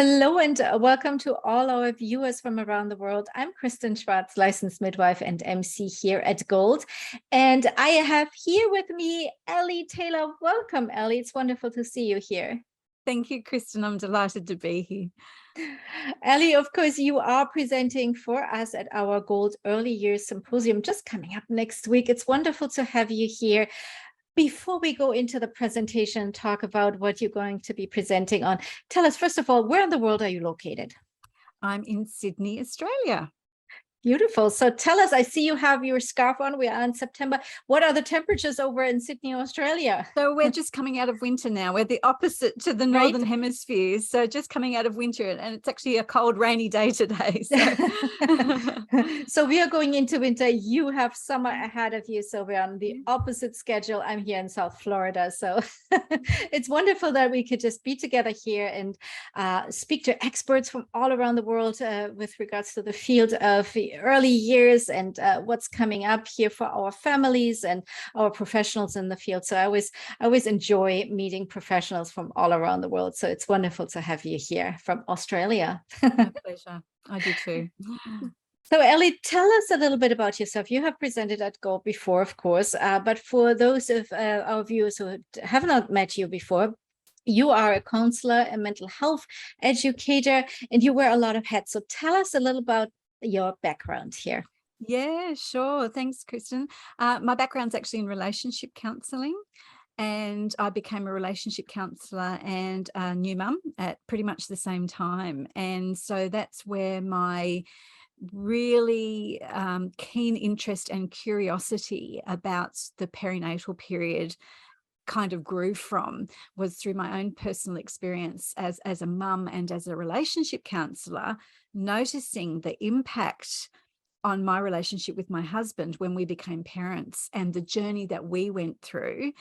Hello and welcome to all our viewers from around the world. I'm Kristen Schwartz, licensed midwife and MC here at Gold. And I have here with me Elly Taylor. Welcome, Elly. It's wonderful to see you here. Thank you, Kristen. I'm delighted to be here. Elly, of course, you are presenting for us at our Gold Early Years Symposium just coming up next week. It's wonderful to have you here. Before we go into the presentation and talk about what you're going to be presenting on, tell us, first of all, where in the world are you located? I'm in Sydney, Australia. Beautiful. So tell us, I see you have your scarf on. We are in September. What are the temperatures over in Sydney, Australia? So we're just coming out of winter now. We're the opposite to the Northern Hemisphere. So just coming out of winter, and it's actually a cold, rainy day today. So we are going into winter. You have summer ahead of you. So we're on the opposite schedule. I'm here in South Florida. So it's wonderful that we could just be together here and speak to experts from all around the world with regards to the field of the early years and what's coming up here for our families and our professionals in the field. So I always enjoy meeting professionals from all around the world. So it's wonderful to have you here from Australia. My pleasure. I do too. So Elly, tell us a little bit about yourself. You have presented at Gold before, of course, but for those of our viewers who have not met you before, you are a counselor, a mental health educator, and you wear a lot of hats. So tell us a little about your background here. Yeah, sure. Thanks, Kristen. My background's actually in relationship counselling, and I became a relationship counsellor and a new mum at pretty much the same time. And so that's where my really keen interest and curiosity about the perinatal period kind of grew from, was through my own personal experience as a mum and as a relationship counsellor, noticing the impact on my relationship with my husband when we became parents and the journey that we went through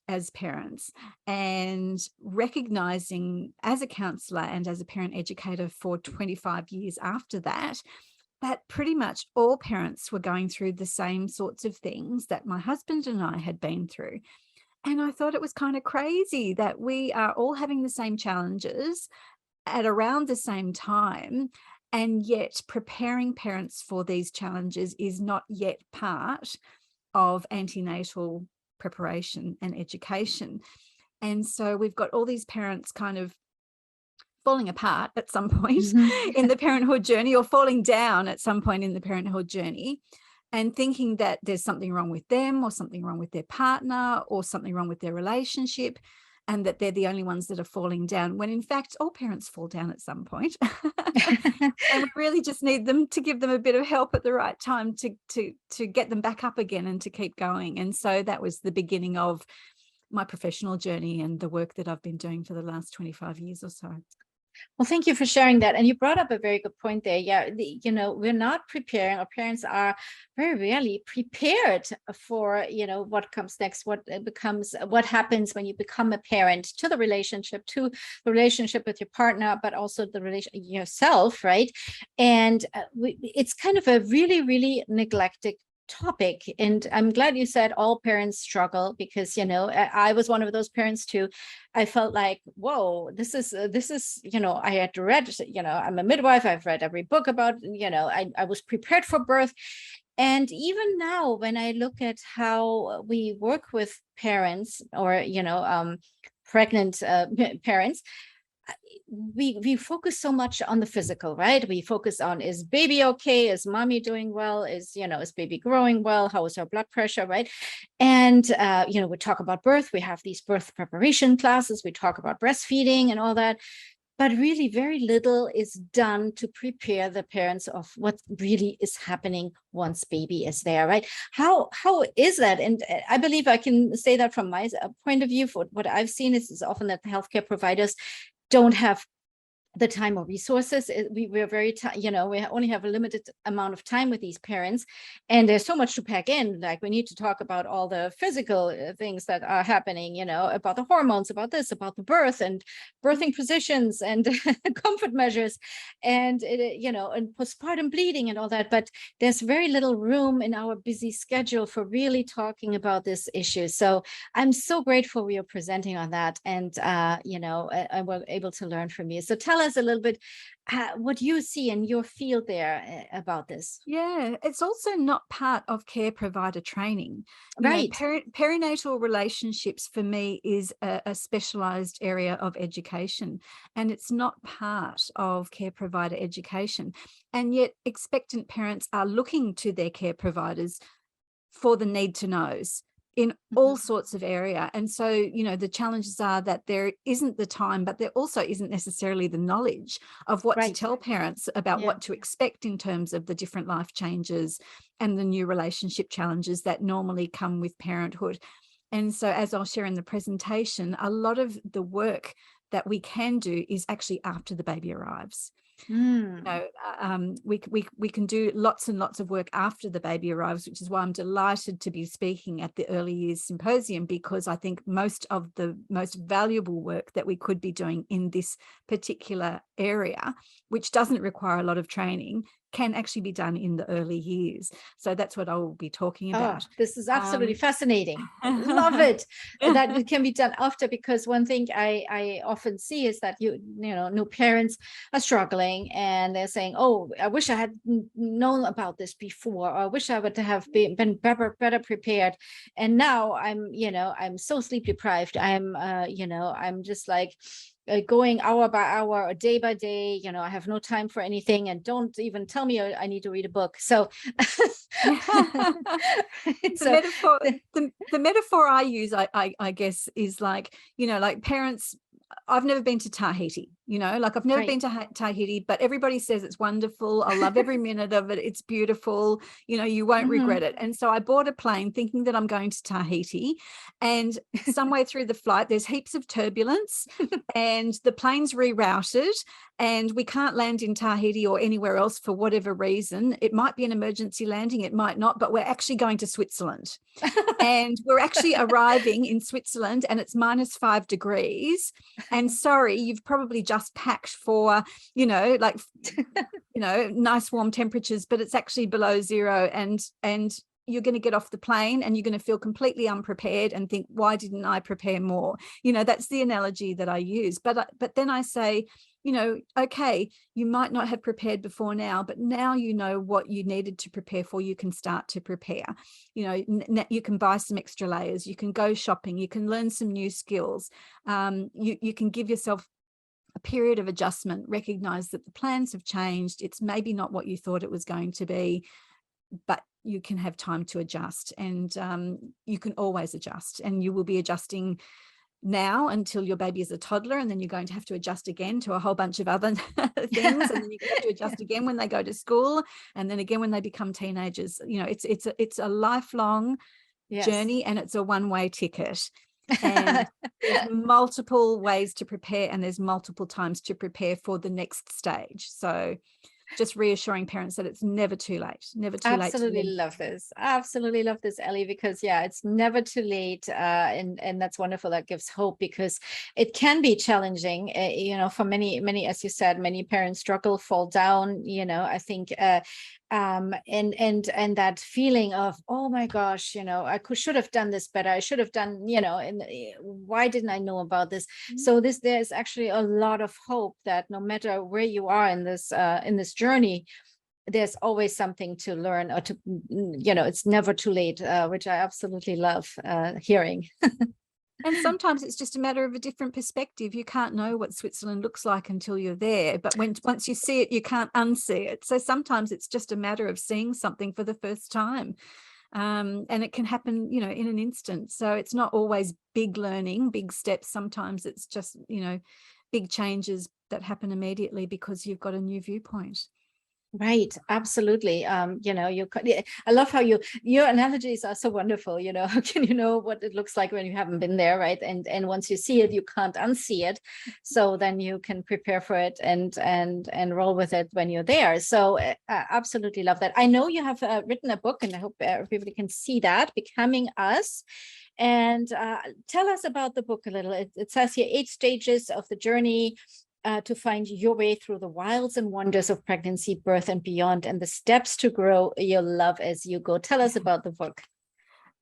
as parents, and recognizing as a counsellor and as a parent educator for 25 years after that, that pretty much all parents were going through the same sorts of things that my husband and I had been through. And I thought it was kind of crazy that we are all having the same challenges at around the same time, and yet preparing parents for these challenges is not yet part of antenatal preparation and education. And so we've got all these parents kind of falling apart at some point in the parenthood journey, or falling down at some point in the parenthood journey, and thinking that there's something wrong with them or something wrong with their partner or something wrong with their relationship, and that they're the only ones that are falling down, when in fact all parents fall down at some point. And we really just need them to give them a bit of help at the right time to get them back up again and to keep going. And so that was the beginning of my professional journey and the work that I've been doing for the last 25 years or so. Well, thank you for sharing that. And you brought up a very good point there. Yeah, we're not preparing. Our parents are very rarely prepared for, what comes next, what happens when you become a parent, to the relationship with your partner, but also the relation yourself, right? And it's kind of a really, really neglected topic. And I'm glad you said all parents struggle, because I was one of those parents too. I felt like, whoa, this is I had read, I'm a midwife, I've read every book about, I was prepared for birth. And even now, when I look at how we work with parents or pregnant parents, we focus so much on the physical, right? We focus on, is baby okay? Is mommy doing well? Is baby growing well? How is her blood pressure, right? And we talk about birth. We have these birth preparation classes. We talk about breastfeeding and all that. But really very little is done to prepare the parents of what really is happening once baby is there, right? How is that? And I believe I can say that from my point of view. For what I've seen is often that the healthcare providers don't have the time or resources. We're very, we only have a limited amount of time with these parents, and there's so much to pack in. Like, we need to talk about all the physical things that are happening, about the hormones, about this, about the birth and birthing positions and comfort measures, and and postpartum bleeding and all that. But there's very little room in our busy schedule for really talking about this issue. So I'm so grateful we are presenting on that, and I was able to learn from you. So tell us a little bit what you see in your field there about this. Yeah, it's also not part of care provider training. Right. Perinatal relationships for me is a specialized area of education, and it's not part of care provider education. And yet expectant parents are looking to their care providers for the need to knows in all sorts of area. And so, the challenges are that there isn't the time, but there also isn't necessarily the knowledge of what to tell parents about what to expect in terms of the different life changes and the new relationship challenges that normally come with parenthood. And so, as I'll share in the presentation, a lot of the work that we can do is actually after the baby arrives. We can do lots and lots of work after the baby arrives, which is why I'm delighted to be speaking at the Early Years Symposium, because I think most of the most valuable work that we could be doing in this particular area, which doesn't require a lot of training, can actually be done in the early years. So that's what I will be talking about. This is absolutely fascinating. I love it that it can be done after, because one thing I often see is that new parents are struggling and they're saying, oh, I wish I had known about this before, or I wish I would have been better prepared. And now I'm so sleep deprived. I'm just like going hour by hour or day by day. I have no time for anything, and don't even tell me I need to read a book. So the metaphor I use, I guess, is like, like parents. I've never been to Tahiti, I've never been to Tahiti, but everybody says it's wonderful. I love every minute of it. It's beautiful. You won't regret it. And so I bought a plane thinking that I'm going to Tahiti, and somewhere through the flight, there's heaps of turbulence and the plane's rerouted and we can't land in Tahiti or anywhere else for whatever reason. It might be an emergency landing. It might not, but we're actually going to Switzerland. And we're actually arriving in Switzerland and it's -5 degrees. And sorry, you've probably just packed for, nice warm temperatures, but it's actually below zero. And you're going to get off the plane and you're going to feel completely unprepared and think, why didn't I prepare more? That's the analogy that I use. But then I say, okay, you might not have prepared before now, but now you know what you needed to prepare for, you can start to prepare. You can buy some extra layers, you can go shopping, you can learn some new skills. You can give yourself a period of adjustment, recognize that the plans have changed. It's maybe not what you thought it was going to be, but you can have time to adjust, and you can always adjust, and you will be adjusting now until your baby is a toddler, and then you're going to have to adjust again to a whole bunch of other things, and then you have to adjust again when they go to school, and then again when they become teenagers. It's a lifelong journey, and it's a one-way ticket. And there's multiple ways to prepare, and there's multiple times to prepare for the next stage. So just reassuring parents that it's never too late, never too late. Absolutely love this. Absolutely love this, Elly, because it's never too late. And that's wonderful. That gives hope, because it can be challenging, for many, as you said, many parents struggle, fall down, I think, and that feeling of, oh my gosh, I should have done this better. I should have done, and why didn't I know about this? So there's actually a lot of hope that no matter where you are in this journey, there's always something to learn, or to, it's never too late, which I absolutely love hearing. And sometimes it's just a matter of a different perspective. You can't know what Switzerland looks like until you're there, but once you see it, you can't unsee it. So sometimes it's just a matter of seeing something for the first time. And it can happen, in an instant. So it's not always big learning, big steps. Sometimes it's just, big changes that happen immediately because you've got a new viewpoint. Right, absolutely. I love how your analogies are so wonderful. How can you know what it looks like when you haven't been there, right? And once you see it, you can't unsee it. So then you can prepare for it and roll with it when you're there. So absolutely love that. I know you have written a book, and I hope everybody can see that, Becoming Us. And tell us about the book a little. It says here 8 stages of the journey to find your way through the wilds and wonders of pregnancy, birth, and beyond, and the steps to grow your love as you go. Tell us about the book.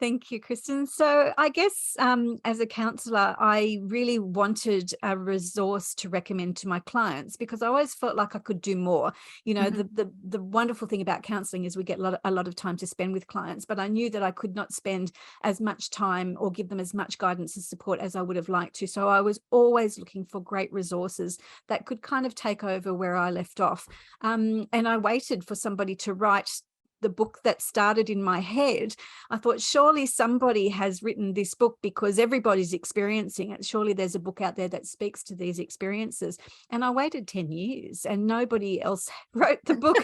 Thank you, Kristen. So I guess as a counsellor, I really wanted a resource to recommend to my clients because I always felt like I could do more. You know, Mhm. the wonderful thing about counselling is we get a lot of time to spend with clients, but I knew that I could not spend as much time or give them as much guidance and support as I would have liked to. So I was always looking for great resources that could kind of take over where I left off. And I waited for somebody to write the book that started in my head. I thought, surely somebody has written this book because everybody's experiencing it. Surely there's a book out there that speaks to these experiences. And I waited 10 years and nobody else wrote the book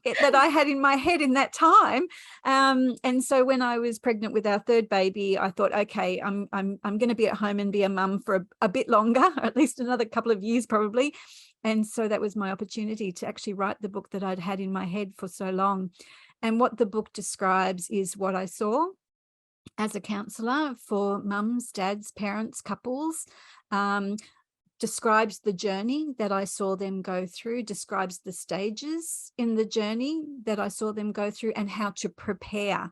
that I had in my head in that time. And so when I was pregnant with our third baby, I thought, okay, I'm going to be at home and be a mum for a bit longer, or at least another couple of years probably. And so that was my opportunity to actually write the book that I'd had in my head for so long. And what the book describes is what I saw as a counsellor for mums, dads, parents, couples, describes the journey that I saw them go through, describes the stages in the journey that I saw them go through and how to prepare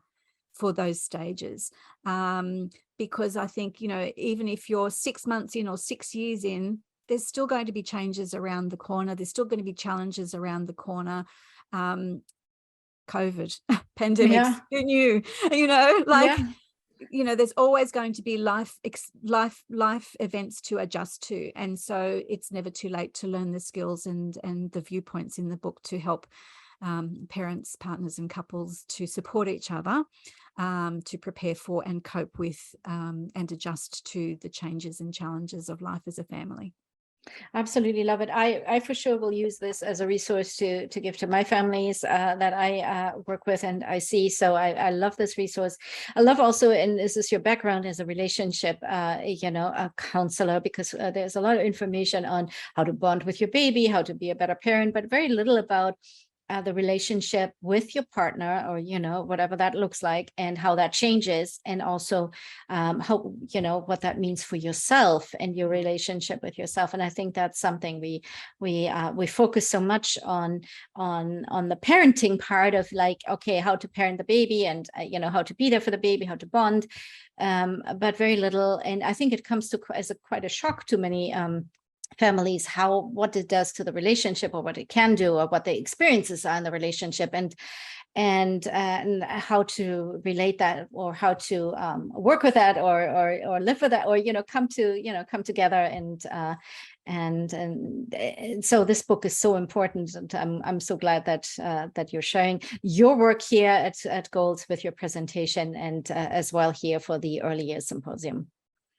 for those stages. Because I think, you know, even if you're 6 months in or 6 years in, there's still going to be changes around the corner. There's still going to be challenges around the corner. COVID, pandemics, Yeah. who knew, you know, like, Yeah. you know, there's always going to be life events to adjust to. And so it's never too late to learn the skills and the viewpoints in the book to help parents, partners and couples to support each other, to prepare for and cope with and adjust to the changes and challenges of life as a family. Absolutely love it. I for sure will use this as a resource to give to my families that I work with and I see. So I love this resource. I love also, and this is your background as a relationship, a counselor, because there's a lot of information on how to bond with your baby, how to be a better parent, but very little about the relationship with your partner, or whatever that looks like, and how that changes, and also how what that means for yourself and your relationship with yourself. And I think that's something we focus so much on the parenting part of, like, okay, how to parent the baby, and how to be there for the baby, how to bond, but very little. And I think it comes to as quite a shock to many families, what it does to the relationship, or what it can do, or what the experiences are in the relationship, and how to relate that, or how to work with that, or live with that, or come together. And so this book is so important, and I'm so glad that you're sharing your work here at Gold with your presentation, and as well here for the Early Years Symposium.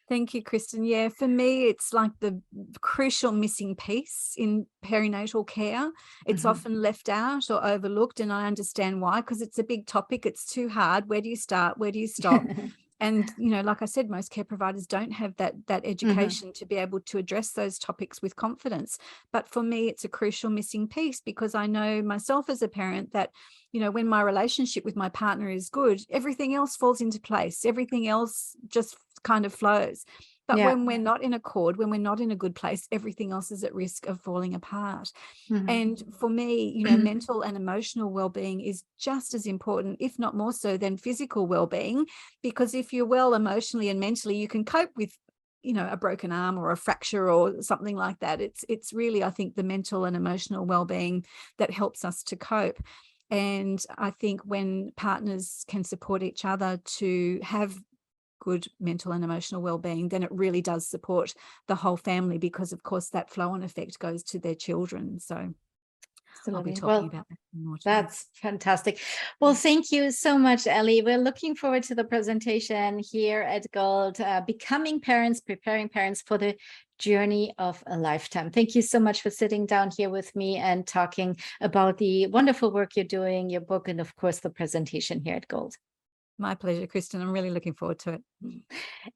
Thank you, Kristen. Yeah, for me, it's like the crucial missing piece in perinatal care. It's often left out or overlooked, and I understand why, because it's a big topic. It's too hard. Where do you start? Where do you stop? And, like I said, most care providers don't have that education to be able to address those topics with confidence. But for me, it's a crucial missing piece, because I know myself as a parent that, when my relationship with my partner is good, everything else falls into place. Everything else just kind of flows. But when we're not in accord, when we're not in a good place, everything else is at risk of falling apart. And for me, mental and emotional well-being is just as important, if not more so, than physical well-being, because if you're well emotionally and mentally, you can cope with a broken arm or a fracture or something like that. It's really, I think, the mental and emotional well-being that helps us to cope. And I think when partners can support each other to have good mental and emotional well-being, then it really does support the whole family, because of course that flow-on effect goes to their children. So I'll be talking about that more time. That's fantastic. Well, thank you so much, Elly. We're looking forward to the presentation here at Gold, Becoming Parents, Preparing Parents for the Journey of a Lifetime. Thank you so much for sitting down here with me and talking about the wonderful work you're doing, your book, and of course the presentation here at Gold. My pleasure, Kristen. I'm really looking forward to it.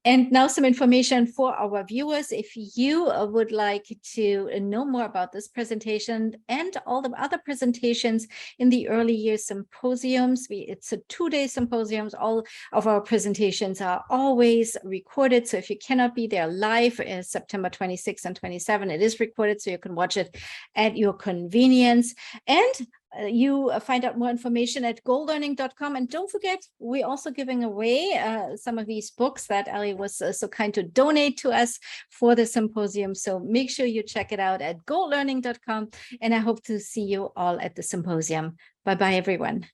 And now some information for our viewers. If you would like to know more about this presentation and all the other presentations in the early years symposiums, it's a 2-day symposiums. All of our presentations are always recorded. So if you cannot be there live, September 26 and 27, it is recorded so you can watch it at your convenience. And you find out more information at golearning.com. And don't forget, we're also giving away some of these books that Elly was so kind to donate to us for the symposium. So make sure you check it out at golearning.com. And I hope to see you all at the symposium. Bye-bye, everyone.